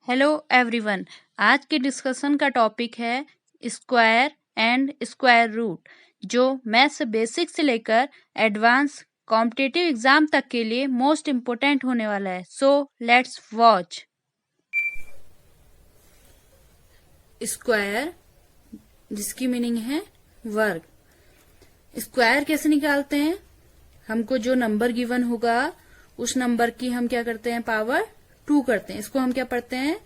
Hello everyone. आज के discussion का टॉपिक है स्क्वायर एंड स्क्वायर रूट, जो मैथ्स बेसिक से लेकर एडवांस कॉम्पिटिटिव एग्जाम तक के लिए मोस्ट इम्पोर्टेंट होने वाला है। So let's watch. स्क्वायर, जिसकी मीनिंग है वर्ग। स्क्वायर कैसे निकालते हैं? हमको जो नंबर गिवन होगा उस नंबर की हम क्या करते हैं, पावर 2 करते हैं। इसको हम क्या पढ़ते हैं,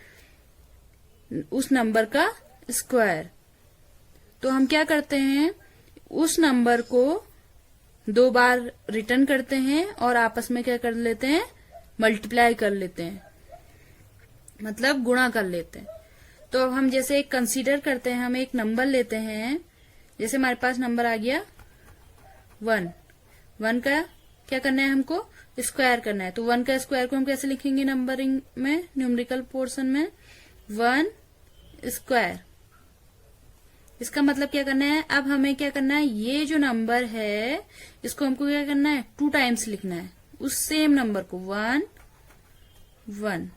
उस नंबर का स्क्वायर। तो हम क्या करते हैं, उस नंबर को 2 बार रिटर्न करते हैं और आपस में क्या कर लेते हैं, मल्टीप्लाई कर लेते हैं, मतलब गुणा कर लेते हैं। तो अब हम जैसे एक कंसीडर करते हैं, हम एक नंबर लेते हैं। जैसे हमारे पास नंबर आ गया 1। 1 का क्या करना है, हमको स्क्वायर करना है। तो 1 का स्क्वायर को हम कैसे लिखेंगे नंबरिंग में, न्यूमेरिकल पोर्शन में, 1 स्क्वायर। इसका मतलब क्या करना है, अब हमें क्या करना है, ये जो नंबर है इसको हमको क्या करना है, 2 टाइम्स लिखना है, उस सेम नंबर को 1 1।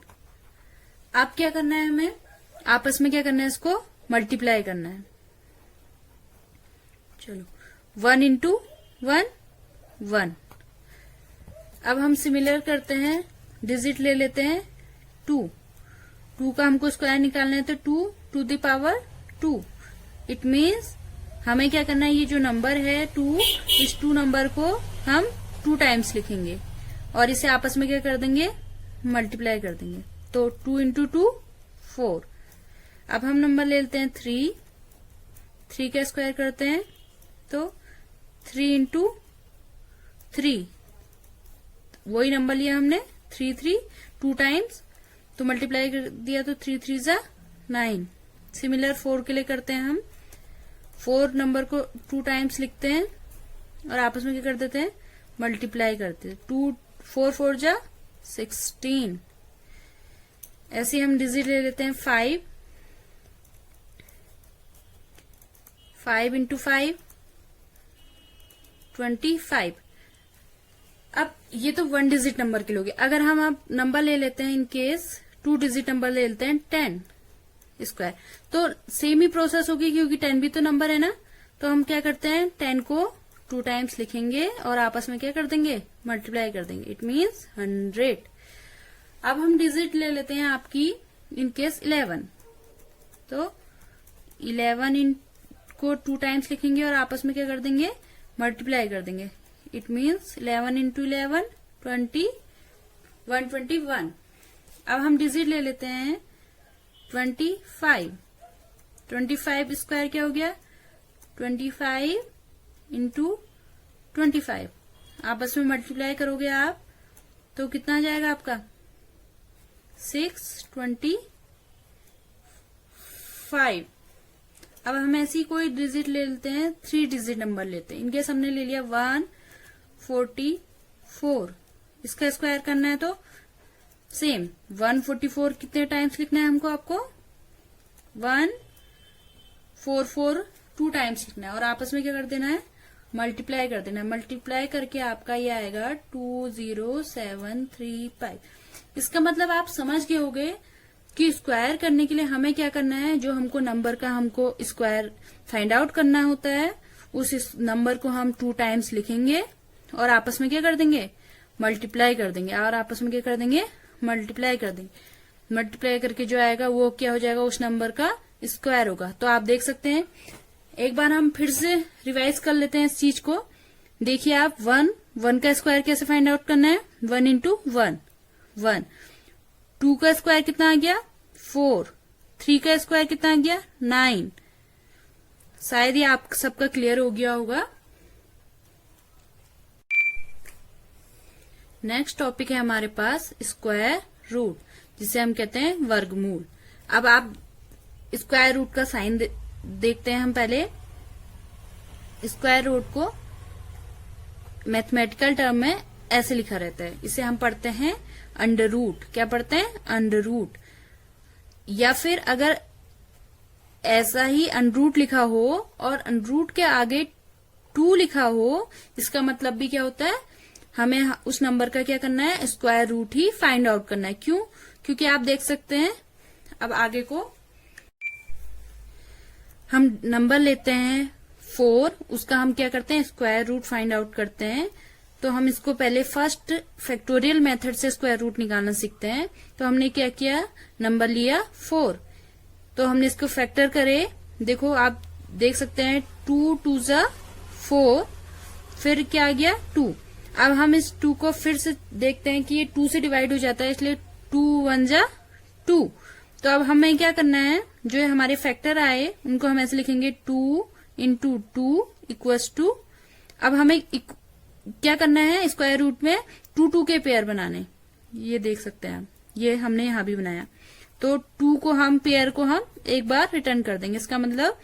अब क्या करना है, हमें आपस में क्या करना है, इसको मल्टीप्लाई करना है। चलो 1 इंटू 1 1। अब हम सिमिलर करते हैं, डिजिट ले लेते हैं 2। 2 का हमको स्क्वायर निकालना है, तो 2 to the power 2। It means हमें क्या करना है, ये जो नंबर है 2, इस 2 नंबर को हम 2 टाइम्स लिखेंगे और इसे आपस में क्या कर देंगे, मल्टीप्लाई कर देंगे। तो 2 इंटू 2 4। अब हम नंबर ले लेते हैं 3। 3 का स्क्वायर करते हैं तो 3 इंटू 3, वही नंबर लिया हमने 3 3, 2 टाइम्स, तो मल्टीप्लाई कर दिया तो 3 3 जा 9। सिमिलर 4 के लिए करते हैं हम, 4 नंबर को 2 टाइम्स लिखते हैं और आपस में क्या कर देते हैं, मल्टीप्लाई करते हैं। 2 4 4 जा 16। ऐसे ही हम डिजिट ले लेते हैं 5। 5 इंटू 5 25। अब ये तो 1 डिजिट नंबर के लोगे। अगर हम अब नंबर ले लेते हैं, इन केस 2 डिजिट नंबर ले लेते हैं 10 स्क्वायर, तो सेम ही प्रोसेस होगी, क्योंकि 10 भी तो नंबर है ना। तो हम क्या करते हैं, 10 को 2 टाइम्स लिखेंगे और आपस में क्या कर देंगे, मल्टीप्लाई कर देंगे। It means 100। अब हम डिजिट ले लेते हैं आपकी, इन केस 11, तो 11 को 2 टाइम्स लिखेंगे और आपस में क्या कर देंगे, मल्टीप्लाई कर देंगे। It means 11 into 11 121। अब हम डिजिट ले लेते हैं 25। 25 स्क्वायर क्या हो गया, 25 इंटू 25। आपस में मल्टीप्लाई करोगे आप तो कितना आ जाएगा आपका, 625। अब हम ऐसी कोई डिजिट ले लेते हैं, 3 डिजिट नंबर लेते हैं। इनकेस हमने ले लिया 144, इसका स्क्वायर करना है तो सेम 144 कितने टाइम्स लिखना है हमको, आपको 144 2 टाइम्स लिखना है और आपस में क्या कर देना है, मल्टीप्लाई कर देना है। मल्टीप्लाई करके आपका ये आएगा 20735। इसका मतलब आप समझ गए होंगे कि स्क्वायर करने के लिए हमें क्या करना है, जो हमको नंबर का हमको स्क्वायर फाइंड आउट करना होता है, उस नंबर को हम 2 टाइम्स लिखेंगे और आपस में क्या कर देंगे, मल्टीप्लाई कर देंगे, और आपस में क्या कर देंगे, मल्टीप्लाई कर देंगे। मल्टीप्लाई करके जो आएगा वो क्या हो जाएगा, उस नंबर का स्क्वायर होगा। तो आप देख सकते हैं, एक बार हम फिर से रिवाइज कर लेते हैं इस चीज को। देखिए आप, 1 का स्क्वायर कैसे फाइंड आउट करना है, 1 इंटू 1 1। 2 का स्क्वायर कितना आ गया, 4। 3 का स्क्वायर कितना आ गया, 9। शायद ये आप सबका क्लियर हो गया होगा। नेक्स्ट टॉपिक है हमारे पास स्क्वायर रूट, जिसे हम कहते हैं वर्गमूल। अब आप स्क्वायर रूट का साइन देखते हैं हम पहले। स्क्वायर रूट को मैथमेटिकल टर्म में ऐसे लिखा रहता है, इसे हम पढ़ते हैं अंडर रूट। क्या पढ़ते हैं, अंडर रूट। या फिर अगर ऐसा ही अंडरूट लिखा हो और अंडरूट के आगे 2 लिखा हो, इसका मतलब भी क्या होता है, हमें उस नंबर का क्या करना है, स्क्वायर रूट ही फाइंड आउट करना है। क्यों, क्योंकि आप देख सकते हैं अब आगे को हम नंबर लेते हैं 4, उसका हम क्या करते हैं, स्क्वायर रूट फाइंड आउट करते हैं। तो हम इसको पहले फर्स्ट फैक्टोरियल मेथड से स्क्वायर रूट निकालना सीखते हैं। तो हमने क्या किया, नंबर लिया 4, तो हमने इसको फैक्टर करे। देखो आप देख सकते हैं 2 2 जा 4, फिर क्या आ गया 2। अब हम इस 2 को फिर से देखते हैं कि ये 2 से डिवाइड हो जाता है, इसलिए 2 1 जा 2। तो अब हमें क्या करना है, जो हमारे फैक्टर आए उनको हम ऐसे लिखेंगे 2 इंटू 2 इक्वल्स टू। अब हमें क्या करना है, स्क्वायर रूट में 2 2 के पेयर बनाने। ये देख सकते हैं, ये हमने यहां भी बनाया। तो 2 को हम पेयर को हम एक बार रिटर्न कर देंगे। इसका मतलब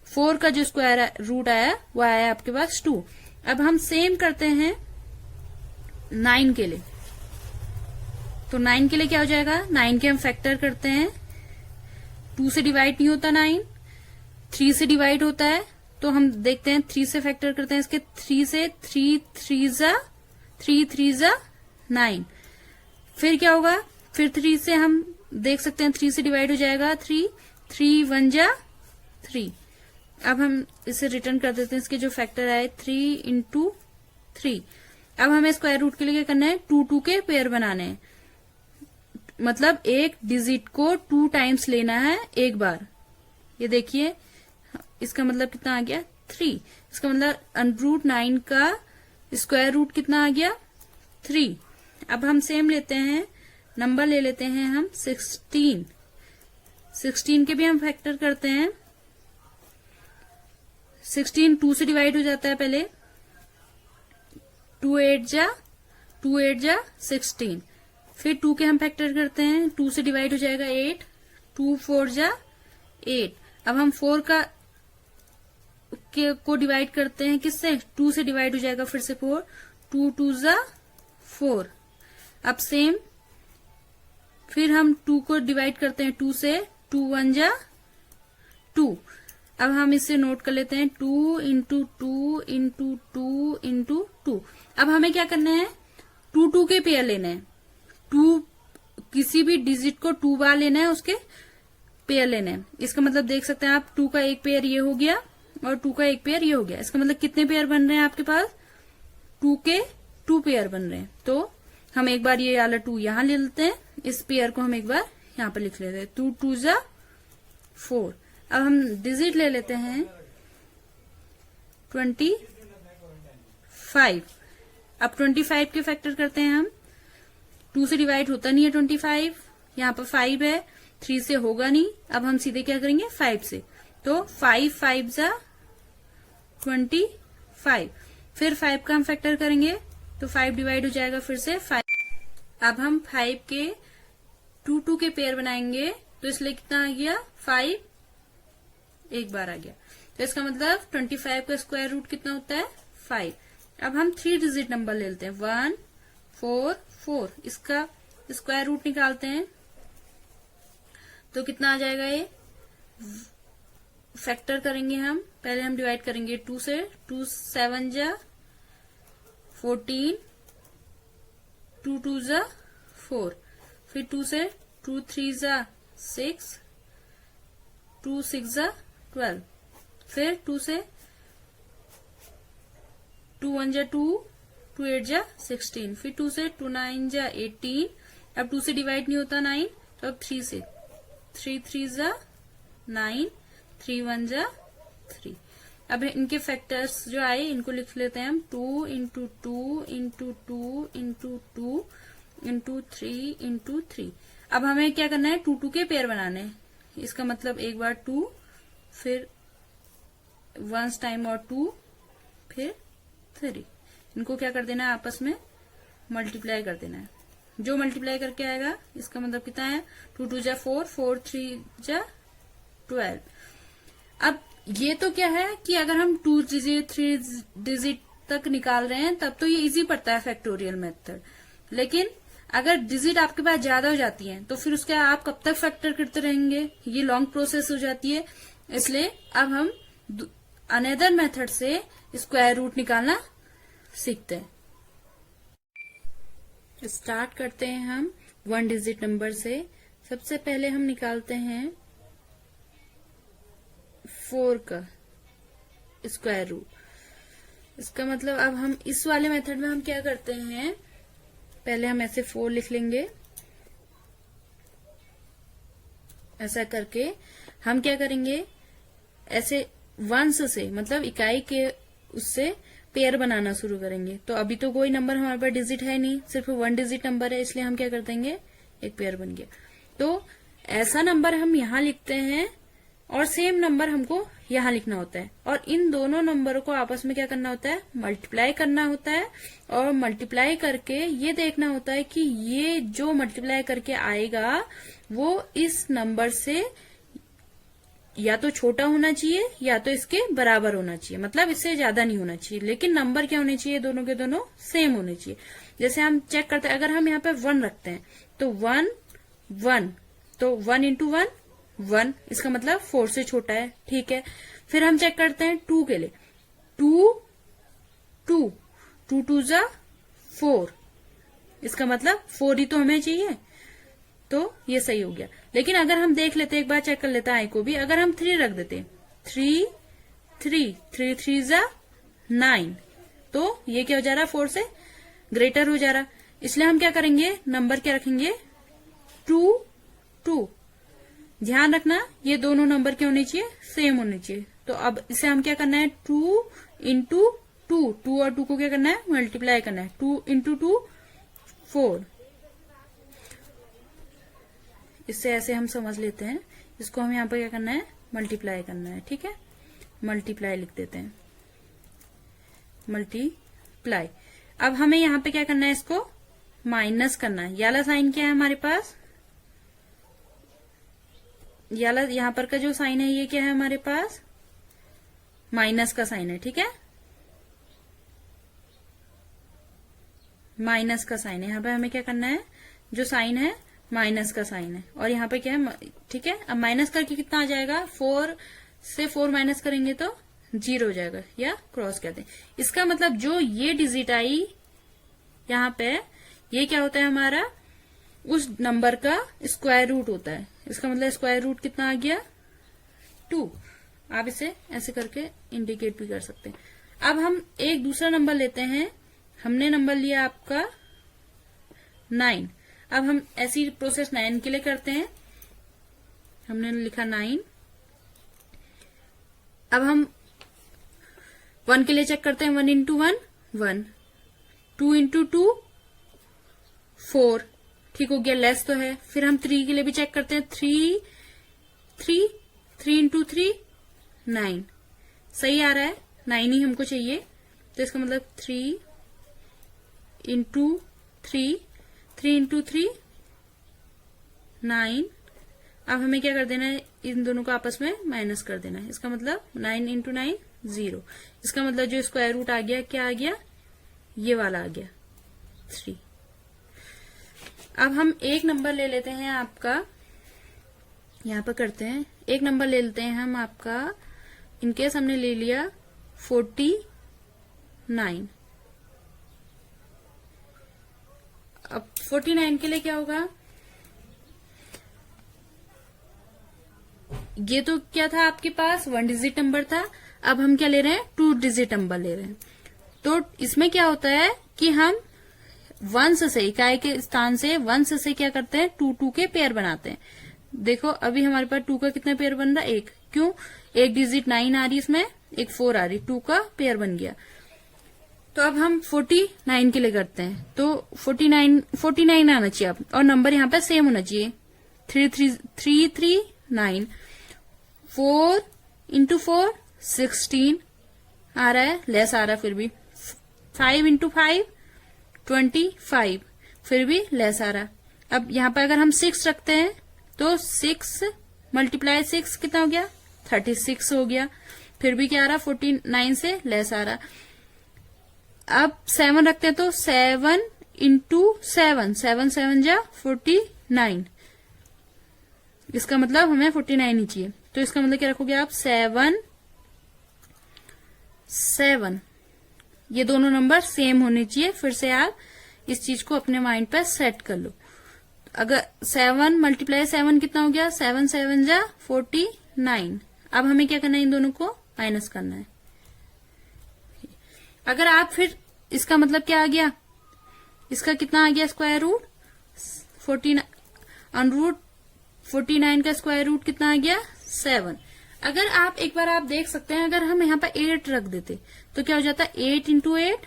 4 का जो स्क्वायर रूट आया वो आया आपके पास 2। अब हम सेम करते हैं 9 के लिए। तो 9 के लिए क्या हो जाएगा, 9 के हम फैक्टर करते हैं। 2 से डिवाइड नहीं होता 9, 3 से डिवाइड होता है। तो हम देखते हैं 3 से फैक्टर करते हैं इसके। 3 से 3 3 जा 9। फिर क्या होगा, फिर 3 से हम देख सकते हैं 3 से डिवाइड हो जाएगा 3 3 1 जा 3। अब हम इसे रिटर्न कर देते हैं, इसके जो फैक्टर आए 3 इंटू 3। अब हमें स्क्वायर रूट के लिए क्या करना है, 2 2 के पेयर बनाने हैं। मतलब एक डिजिट को 2 टाइम्स लेना है एक बार। ये देखिए, इसका मतलब कितना आ गया 3। इसका मतलब अंडरूट 9 का स्क्वायर रूट कितना आ गया 3। अब हम सेम लेते हैं, नंबर ले लेते हैं हम 16। 16 के भी हम फैक्टर करते हैं। 16 2 से डिवाइड हो जाता है पहले। 2 8 जा 16। फिर 2 के हम फैक्टर करते हैं, 2 से डिवाइड हो जाएगा 8। 2 4 जा 8। अब हम 4 को डिवाइड करते हैं किससे, 2 से डिवाइड हो जाएगा फिर से 4। 2 2 जा 4। अब सेम फिर हम 2 को डिवाइड करते हैं 2 से। 2 1 जा 2। अब हम इसे नोट कर लेते हैं 2 इंटू 2 इंटू 2 इंटू 2। अब हमें क्या करना है, 2 2 के पेयर लेने हैं। 2 किसी भी डिजिट को 2 बार लेना है, उसके पेयर लेने हैं। इसका मतलब देख सकते हैं आप, 2 का एक पेयर ये हो गया और 2 का एक पेयर ये हो गया। इसका मतलब कितने पेयर बन रहे हैं आपके पास, 2 के 2 पेयर बन रहे हैं। तो हम एक बार ये वाला 2 यहां ले लेते हैं, इस पेयर को हम एक बार यहां पर लिख लेते हैं। 2 2 जा 4। अब हम डिजिट ले लेते हैं 25। अब 25 के फैक्टर करते हैं हम। 2 से डिवाइड होता नहीं है 25, यहाँ पर 5 है, 3 से होगा नहीं। अब हम सीधे क्या करेंगे 5 से। तो 5 5 जा 25। फिर 5 का हम फैक्टर करेंगे तो 5 डिवाइड हो जाएगा फिर से 5। अब हम 5 के 2 2 के पेयर बनाएंगे, तो इसलिए कितना आ गया 5 एक बार आ गया। तो इसका मतलब 25 का स्क्वायर रूट कितना होता है 5। अब हम 3 डिजिट नंबर ले लेते हैं, 1 4 4। इसका स्क्वायर रूट निकालते हैं तो कितना आ जाएगा, ये फैक्टर करेंगे हम। पहले हम डिवाइड करेंगे 2 से। 2 7 जा 14। 2 2 जा 4। फिर 2 से 2 3 जा 6। 2 6 जा 12। फिर 2 से 2 1 जा 2। 2 8 जा 16। फिर 2 से 2 9 जा 18। अब 2 से डिवाइड नहीं होता 9, तो अब 3 से 3 3 जा 9। 3 1 जा 3। अब इनके फैक्टर्स जो आए इनको लिख लेते हैं हम। 2 into 2 into 2 into 2 into 3 into 3। अब हमें क्या करना है, 2 2 के पेयर बनाने हैं। इसका मतलब एक बार 2, फिर 1 टाइम और 2, फिर 3। इनको क्या कर देना है, आपस में मल्टीप्लाई कर देना है। जो मल्टीप्लाई करके आएगा इसका मतलब कितना है, 2 2 जा 4, 4 3 जा 12। अब ये तो क्या है कि अगर हम 2 डिजिट 3 डिजिट तक निकाल रहे हैं तब तो ये इजी पड़ता है फैक्टोरियल मेथड। लेकिन अगर डिजिट आपके पास ज्यादा हो जाती है तो फिर उसके आप कब तक फैक्टर करते रहेंगे, ये लॉन्ग प्रोसेस हो जाती है। इसलिए अब हम अनदर मेथड से स्क्वायर रूट निकालना सीखते हैं। स्टार्ट करते हैं हम 1 डिजिट नंबर से। सबसे पहले हम निकालते हैं 4 का स्क्वायर रूट। इसका मतलब अब हम इस वाले मेथड में हम क्या करते हैं, पहले हम ऐसे 4 लिख लेंगे। ऐसा करके हम क्या करेंगे, ऐसे वंस से मतलब इकाई के उससे पेयर बनाना शुरू करेंगे। तो अभी तो कोई नंबर हमारे पास डिजिट है नहीं, सिर्फ 1 डिजिट नंबर है, इसलिए हम क्या कर देंगे, एक पेयर बन गया। तो ऐसा नंबर हम यहां लिखते हैं और सेम नंबर हमको यहां लिखना होता है, और इन दोनों नंबरों को आपस में क्या करना होता है, मल्टीप्लाई करना होता है। और मल्टीप्लाई करके ये देखना होता है कि ये जो मल्टीप्लाई करके आएगा वो इस नंबर से या तो छोटा होना चाहिए या तो इसके बराबर होना चाहिए, मतलब इससे ज्यादा नहीं होना चाहिए, लेकिन नंबर क्या होने चाहिए, दोनों के दोनों सेम होने चाहिए। जैसे हम चेक करते हैं, अगर हम यहाँ पे 1 रखते हैं तो 1 1, तो 1 इंटू 1 1, इसका मतलब 4 से छोटा है, ठीक है। फिर हम चेक करते हैं 2 के लिए, 2 2 2 2 जा 4, इसका मतलब 4 ही तो हमें चाहिए, तो ये सही हो गया। लेकिन अगर हम देख लेते, एक बार चेक कर लेते हैं आई को भी, अगर हम 3 रख देते, 3 3 3 3 जा 9, तो ये क्या हो जा रहा, 4 से ग्रेटर हो जा रहा। इसलिए हम क्या करेंगे, नंबर क्या रखेंगे, 2 2। ध्यान रखना ये दोनों नंबर क्या होने चाहिए, सेम होने चाहिए। तो अब इसे हम क्या करना है, 2 इंटू 2, 2 और 2 को क्या करना है, मल्टीप्लाई करना है, 2 इंटू 2 4। इससे ऐसे हम समझ लेते हैं, इसको हम यहाँ पर क्या करना है, मल्टीप्लाई करना है, ठीक है। मल्टीप्लाई लिख देते हैं, मल्टीप्लाई। अब हमें यहाँ पे क्या करना है, इसको माइनस करना है। याला साइन क्या है हमारे पास, याला यहाँ पर का जो साइन है ये क्या है हमारे पास, माइनस का साइन है, ठीक है, माइनस का साइन है। यहाँ पे हमें क्या करना है, जो साइन है माइनस का साइन है, और यहाँ पे क्या है, ठीक है। अब माइनस करके कितना आ जाएगा, 4 से 4 माइनस करेंगे तो 0 हो जाएगा, या क्रॉस कहते हैं। इसका मतलब जो ये डिजिट आई यहाँ पे, ये क्या होता है हमारा, उस नंबर का स्क्वायर रूट होता है। इसका मतलब स्क्वायर रूट कितना आ गया, 2। आप इसे ऐसे करके इंडिकेट भी कर सकते हैं। अब हम एक दूसरा नंबर लेते हैं, हमने नंबर लिया आपका 9। अब हम ऐसी प्रोसेस 9 के लिए करते हैं, हमने लिखा 9। अब हम 1 के लिए चेक करते हैं, 1 इंटू 1 1, 2 इंटू 2 4, ठीक हो गया, लेस तो है। फिर हम 3 के लिए भी चेक करते हैं, 3 3 3 इंटू 3 9, सही आ रहा है, 9 ही हमको चाहिए। तो इसका मतलब 3 इंटू 3 3 इंटू 3 9। अब हमें क्या कर देना है, इन दोनों को आपस में माइनस कर देना है। इसका मतलब 9 इंटू 9 0। इसका मतलब जो स्क्वायर रूट आ गया, क्या आ गया, ये वाला आ गया 3। अब हम एक नंबर ले लेते हैं आपका, यहां पर करते हैं, एक नंबर ले लेते हैं हम आपका, इनकेस हमने ले लिया 49। अब 49 के लिए क्या होगा, ये तो क्या था आपके पास, 1 डिजिट नंबर था। अब हम क्या ले रहे हैं, 2 डिजिट नंबर ले रहे हैं। तो इसमें क्या होता है कि हम वंश से, इकाई के स्थान से वंश से क्या करते हैं, 2 2 के पेयर बनाते हैं। देखो अभी हमारे पास 2 का कितना पेयर बन रहा है, 1। क्यों, एक डिजिट 9 आ रही, इसमें एक 4 आ रही, 2 का पेयर बन गया। तो अब हम 49 के लिए करते हैं, तो 49 आना चाहिए अब, और नंबर यहाँ पे सेम होना चाहिए, 3 3 3 9, 4 इंटू 4 16 आ रहा है, लेस आ रहा है फिर भी, 5 इंटू 5 25, फिर भी लेस आ रहा। अब यहाँ पर अगर हम 6 रखते हैं तो 6 मल्टीप्लाई 6 कितना हो गया, 36 हो गया, फिर भी क्या आ रहा, 49 से लेस आ रहा। अब 7 रखते हैं तो 7 इंटू 7 7 7 जा 49, इसका मतलब हमें 49 ही चाहिए। तो इसका मतलब क्या रखोगे आप, 7 7, ये दोनों नंबर सेम होने चाहिए। फिर से आप इस चीज को अपने माइंड पर सेट कर लो। अगर 7 मल्टीप्लाई 7 कितना हो गया, 7 7 जा 49। अब हमें क्या करना है, इन दोनों को माइनस करना है। अगर आप फिर इसका मतलब क्या आ गया, इसका कितना आ गया स्क्वायर रूट 49, अंडररूट 49 का स्क्वायर रूट कितना आ गया 7। अगर आप एक बार आप देख सकते हैं, अगर हम यहाँ पर 8 रख देते तो क्या हो जाता, 8 इंटू 8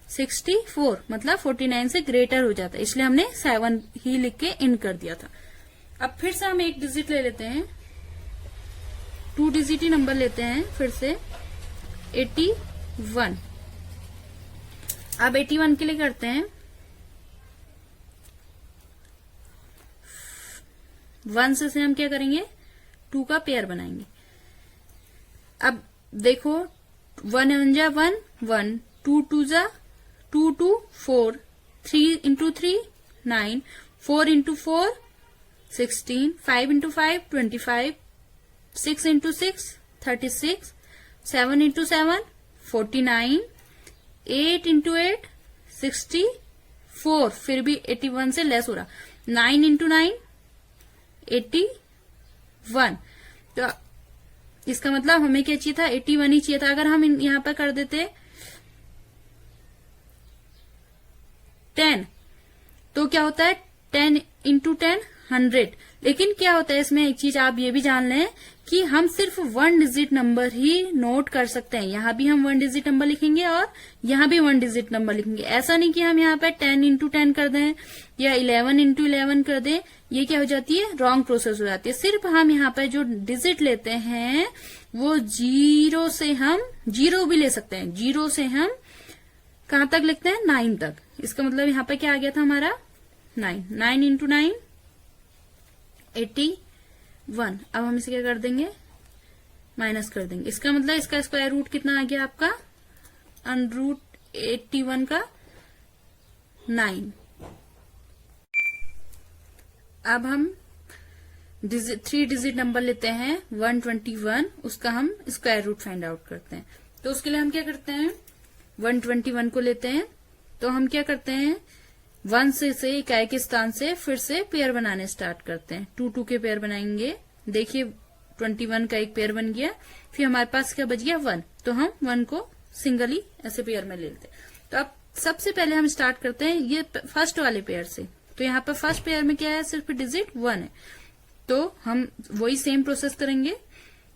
64, मतलब 49 से ग्रेटर हो जाता है, इसलिए हमने 7 ही लिख के इन कर दिया था। अब फिर से हम एक डिजिट ले लेते हैं, 2 डिजिट ही नंबर लेते हैं फिर से, 81। अब 81 के लिए करते हैं 1 से हम क्या करेंगे, 2 का पेयर बनाएंगे। अब देखो 1 1 जा 1 1, 2 2 जा 2 2 4, 3 into 3 9, 4 into 4 16, 5 into 5 25, 6 into 6 36, 7 into 7 49, 8 into 8 64, फिर भी 81 से लेस हो रहा, 9 इंटू 9 81। तो इसका मतलब हमें क्या चाहिए था, 81 ही चाहिए था। अगर हम यहां पर कर देते 10 तो क्या होता है, 10 इंटू 10 100। लेकिन क्या होता है इसमें, एक चीज आप ये भी जान लें कि हम सिर्फ 1 डिजिट नंबर ही नोट कर सकते हैं। यहां भी हम 1 डिजिट नंबर लिखेंगे और यहां भी 1 डिजिट नंबर लिखेंगे। ऐसा नहीं कि हम यहाँ पे 10 इंटू 10 कर दें या 11 इंटू 11 कर दें, ये क्या हो जाती है, रॉन्ग प्रोसेस हो जाती है। सिर्फ हम यहाँ पे जो डिजिट लेते हैं वो 0 से हम 0 भी ले सकते हैं, 0 से हम कहां तक लिखते हैं, 9 तक। इसका मतलब यहाँ पे क्या आ गया था हमारा 9, 9 इंटू 9 81। अब हम इसे क्या कर देंगे, माइनस कर देंगे। इसका मतलब इसका स्क्वायर रूट कितना आ गया आपका, अंडररूट 81 का 9। अब हम 3 डिजिट नंबर लेते हैं 121, उसका हम स्क्वायर रूट फाइंड आउट करते हैं। तो उसके लिए हम क्या करते हैं, 121 को लेते हैं, तो हम क्या करते हैं 1 से इकाई के स्थान से फिर से पेयर बनाने स्टार्ट करते हैं। 2 2 के पेयर बनाएंगे। देखिए 21 का एक पेयर बन गया, फिर हमारे पास क्या बच गया 1, तो हम 1 को सिंगली ऐसे पेयर में ले लेते हैं। तो अब सबसे पहले हम स्टार्ट करते हैं ये फर्स्ट वाले पेयर से। तो यहाँ पर फर्स्ट पेयर में क्या है, सिर्फ डिजिट 1 है, तो हम वही सेम प्रोसेस करेंगे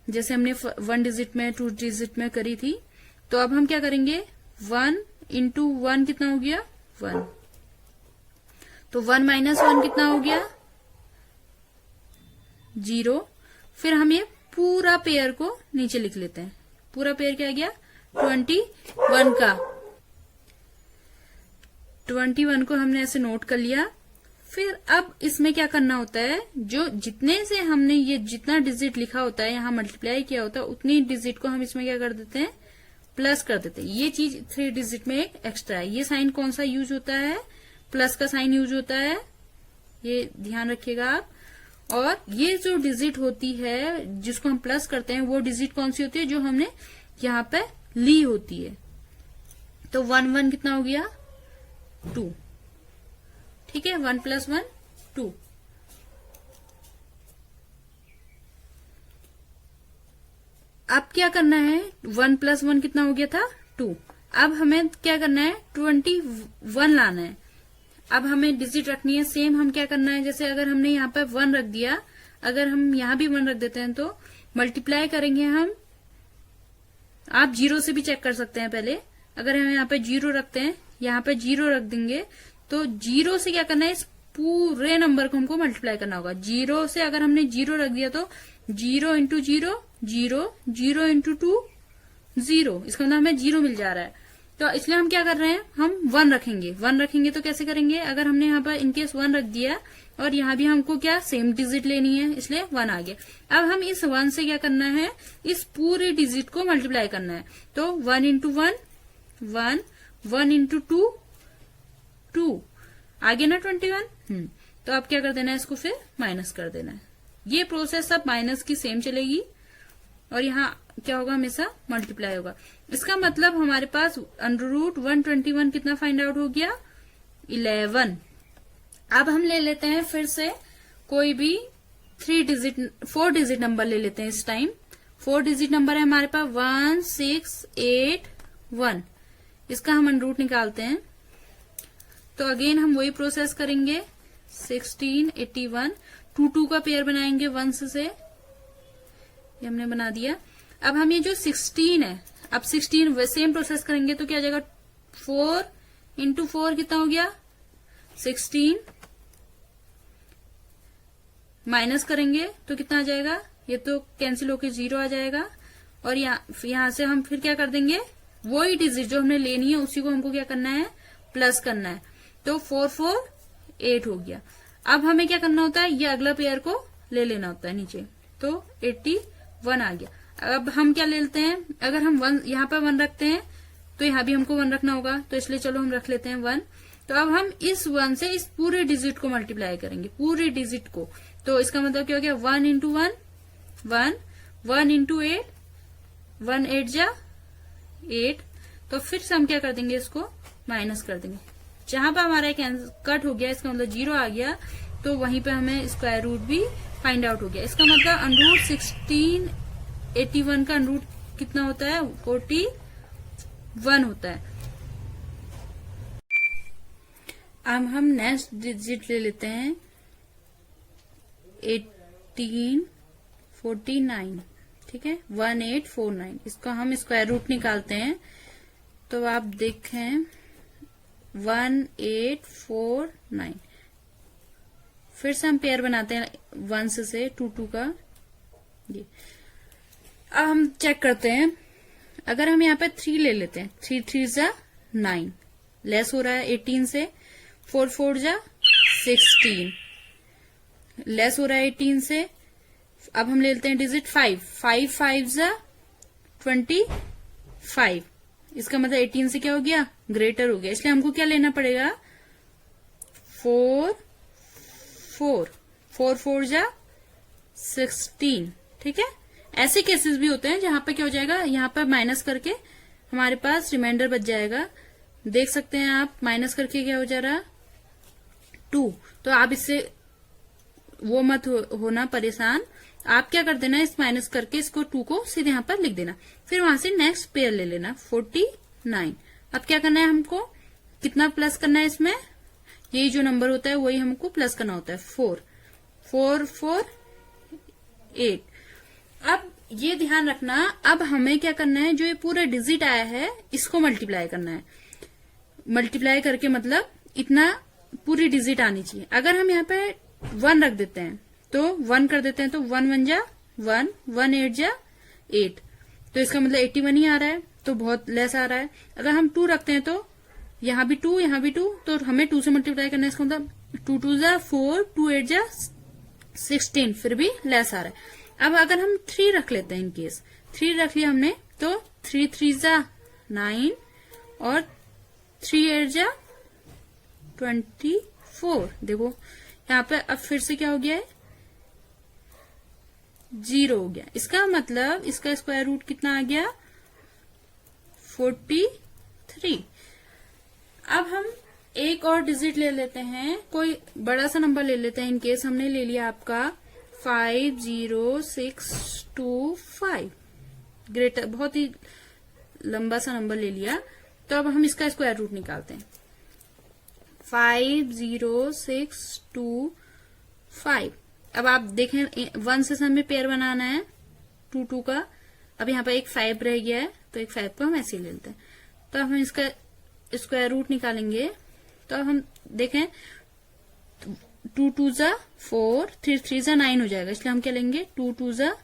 जैसे हमने 1 डिजिट में 2 डिजिट में करी थी। तो अब हम क्या करेंगे, 1 इंटू 1 कितना हो गया 1, तो 1 माइनस 1 कितना हो गया 0। फिर हम ये पूरा पेयर को नीचे लिख लेते हैं। पूरा पेयर क्या गया 21 का, 21 को हमने ऐसे नोट कर लिया। फिर अब इसमें क्या करना होता है, जो जितने से हमने ये जितना डिजिट लिखा होता है यहाँ मल्टीप्लाई किया होता है, उतनी डिजिट को हम इसमें क्या कर देते हैं, प्लस कर देते हैं। ये चीज 3 डिजिट में एक एक्स्ट्रा है। ये साइन कौन सा यूज होता है, प्लस का साइन यूज होता है, ये ध्यान रखिएगा आप। और ये जो डिजिट होती है जिसको हम प्लस करते हैं, वो डिजिट कौन सी होती है, जो हमने यहाँ पे ली होती है। तो 1 1 कितना हो गया 2, ठीक है, 1 + 1 2। अब क्या करना है, 1 + 1 कितना हो गया था 2। अब हमें क्या करना है 21 लाना है। अब हमें डिजिट रखनी है सेम। हम क्या करना है, जैसे अगर हमने यहाँ पे 1 रख दिया, अगर हम यहाँ भी 1 रख देते हैं तो मल्टीप्लाई करेंगे हम। आप 0 से भी चेक कर सकते हैं पहले। अगर हम यहाँ पे 0 रखते हैं, यहाँ पे 0 रख देंगे, तो 0 से क्या करना है, इस पूरे नंबर को हमको मल्टीप्लाई करना होगा। 0 से अगर हमने 0 रख दिया तो 0 इंटू 0 0, 0 इंटू 2 0, इसका मतलब हमें 0 मिल जा रहा है। तो इसलिए हम क्या कर रहे हैं, हम 1 रखेंगे। 1 रखेंगे तो कैसे करेंगे, अगर हमने यहाँ पर इनकेस 1 रख दिया और यहाँ भी हमको क्या सेम डिजिट लेनी है, इसलिए 1 आ गया। अब हम इस 1 से क्या करना है, इस पूरे डिजिट को मल्टीप्लाई करना है। तो 1 इंटू 1 1, 1 इंटू 2 2, आगे ना 21। तो अब क्या कर देना है, इसको फिर माइनस कर देना है। ये प्रोसेस सब माइनस की सेम चलेगी और यहाँ क्या होगा, हमेशा मल्टीप्लाई होगा। इसका मतलब हमारे पास अंडररूट 121 कितना फाइंड आउट हो गया 11। अब हम ले लेते हैं फिर से कोई भी 4 डिजिट नंबर ले लेते हैं इस टाइम। 4 डिजिट नंबर है हमारे पास 1 6 8 1। इसका हम अंडर रूट निकालते हैं। तो अगेन हम वही प्रोसेस करेंगे। 16 81 2 का पेयर बनाएंगे 1 से, ये हमने बना दिया। अब हम ये जो 16 है, अब 16 सेम प्रोसेस करेंगे तो क्या आ जाएगा, 4 इंटू 4 कितना हो गया 16, माइनस करेंगे तो कितना आ जाएगा, ये तो कैंसिल होकर 0 आ जाएगा। और यहां से हम फिर क्या कर देंगे, वही डिजिट जो हमने लेनी है उसी को हमको क्या करना है, प्लस करना है। तो 4 4 8 हो गया। अब हमें क्या करना होता है, ये अगला पेयर को ले लेना होता है नीचे, तो 81 आ गया। अब हम क्या ले लेते हैं, अगर हम 1 यहाँ पर 1 रखते हैं तो यहाँ भी हमको 1 रखना होगा, तो इसलिए चलो हम रख लेते हैं 1। तो अब हम इस 1 से इस पूरे डिजिट को मल्टीप्लाई करेंगे, पूरे डिजिट को। तो इसका मतलब क्या हो गया, 1 इंटू 1 1, 1 इंटू 8 1 8 जा 8। तो फिर से हम क्या कर देंगे, इसको माइनस कर देंगे। जहां पर हमारा कट हो गया, इसका मतलब 0 आ गया, तो वहीं पे हमें स्क्वायर रूट भी फाइंड आउट हो गया। इसका मतलब अंडर रूट 1681 का अंडर रूट कितना होता है, 41 होता है। अब हम नेक्स्ट डिजिट ले लेते हैं 1849, ठीक है, 1849। इसका हम स्क्वायर रूट निकालते हैं। तो आप देखें 1849, फिर से हम पेयर बनाते हैं 1 से 2 का। ये अब हम चेक करते हैं, अगर हम यहाँ पे 3 ले लेते हैं, 3 3 जा 9, लेस हो रहा है 18 से, 4 4 जा 16, लेस हो रहा है 18 से। अब हम ले लेते हैं डिजिट 5 5 5 जा 25। इसका मतलब 18 से क्या हो गया, ग्रेटर हो गया, इसलिए हमको क्या लेना पड़ेगा, 4 4 4 4 जा 16, ठीक है। ऐसे केसेस भी होते हैं जहां पे क्या हो जाएगा, यहाँ पर माइनस करके हमारे पास रिमाइंडर बच जाएगा। देख सकते हैं आप, माइनस करके क्या हो जा रहा, 2। तो आप इससे वो मत होना परेशान, आप क्या कर देना, इस माइनस करके इसको 2 को सीधे यहाँ पर लिख देना। फिर वहां से नेक्स्ट पेयर ले लेना 49। अब क्या करना है, हमको कितना प्लस करना है इसमें, यही जो नंबर होता है वही हमको प्लस करना होता है, 4 4 4 8। अब ये ध्यान रखना, अब हमें क्या करना है, जो ये पूरा डिजिट आया है इसको मल्टीप्लाई करना है। मल्टीप्लाई करके मतलब इतना पूरी डिजिट आनी चाहिए। अगर हम यहाँ पे 1 रख देते हैं तो 1 कर देते हैं, तो 1 1 जा 1 1 8 जा 8, तो इसका मतलब 81 ही आ रहा है, तो बहुत लेस आ रहा है। अगर हम 2 रखते हैं तो यहाँ भी 2 यहाँ भी 2, तो हमें 2 से मल्टीप्लाई करना है, इसका मतलब 2 2 जा 4 2 8 जा 16, फिर भी लेस आ रहा है। अब अगर हम 3 रख लेते हैं, इनकेस 3 रख लिया हमने, तो 3 3 जा 9 और 3 8 जा 24। देखो यहाँ पे अब फिर से क्या हो गया है, 0 हो गया। इसका मतलब इसका स्क्वायर रूट कितना आ गया, 43। अब हम एक और डिजिट ले लेते हैं, कोई बड़ा सा नंबर ले लेते हैं। इनकेस हमने ले लिया आपका 50625, ग्रेटर, बहुत ही लंबा सा नंबर ले लिया। तो अब हम इसका स्क्वायर रूट निकालते हैं, 50625। अब आप देखें 1 से हमें पेयर बनाना है 2 2 का। अब यहाँ पर एक 5 रह गया है, तो एक 5 को हम ऐसे ही ले लेते हैं। तो अब हम इसका स्क्वायर रूट निकालेंगे। तो अब हम देखें 2 2 जा 4 3 3 जा 9 हो जाएगा, इसलिए हम क्या लेंगे, 2 2 जा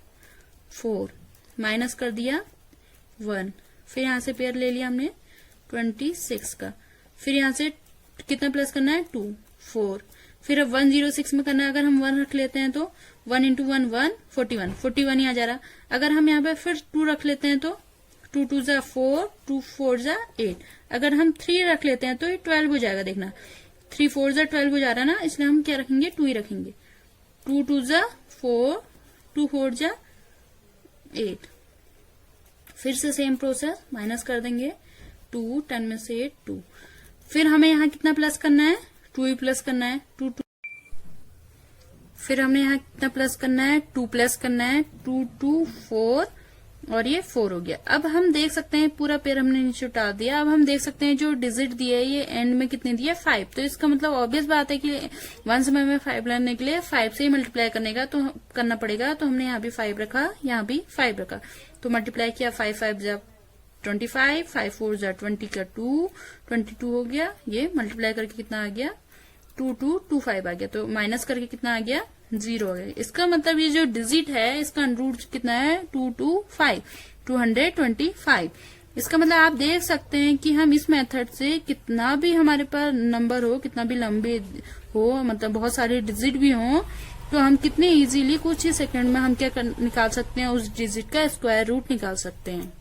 4, माइनस कर दिया 1, फिर यहाँ से पेयर ले लिया हमने 26 का। फिर यहाँ से कितना प्लस करना है, 2 4, फिर अब 106 में करना है। अगर हम 1 रख लेते हैं तो 1 इंटू 1 1 41 ही आ जा रहा। अगर हम यहाँ पे फिर 2 रख लेते हैं तो 2 2 जा 4 2 4 जा 8। अगर हम 3 रख लेते हैं तो ये 12 हो जाएगा, देखना 3 4 जा 12 हो जा रहा है ना, इसलिए हम क्या रखेंगे, 2 ही रखेंगे। 2 2 जा 4 2 4 जा 8। फिर से सेम प्रोसेस, माइनस कर देंगे 2, 10 में से 8 2। फिर हमें यहाँ कितना प्लस करना है, 2 ही प्लस करना है, 2 2। फिर हमने यहाँ कितना प्लस करना है, 2 प्लस करना है, 2 2 4 और ये 4 हो गया। अब हम देख सकते हैं पूरा पेयर हमने नीचे उतार दिया। अब हम देख सकते हैं जो डिजिट दिया है ये एंड में कितने दिया, 5। तो इसका मतलब ऑब्वियस बात है कि 1 समय में 5 लाने के लिए 5 से ही मल्टीप्लाई करना पड़ेगा। तो हमने यहाँ भी 5 रखा, यहाँ भी 5 रखा, तो मल्टीप्लाई किया, 5 5 जा 25, 5 4 जा 20 का 2, 22 हो गया। ये मल्टीप्लाई करके कितना आ गया, 2 2 2 5 आ गया। तो माइनस करके कितना आ गया, 0 आ गया। इसका मतलब ये जो डिजिट है इसका रूट कितना है, 2 2 5, 225। इसका मतलब आप देख सकते हैं कि हम इस मेथड से कितना भी हमारे पास नंबर हो, कितना भी लंबे हो, मतलब बहुत सारे डिजिट भी हो, तो हम कितने इजीली कुछ ही सेकंड में हम क्या निकाल सकते हैं, उस डिजिट का स्क्वायर रूट निकाल सकते हैं।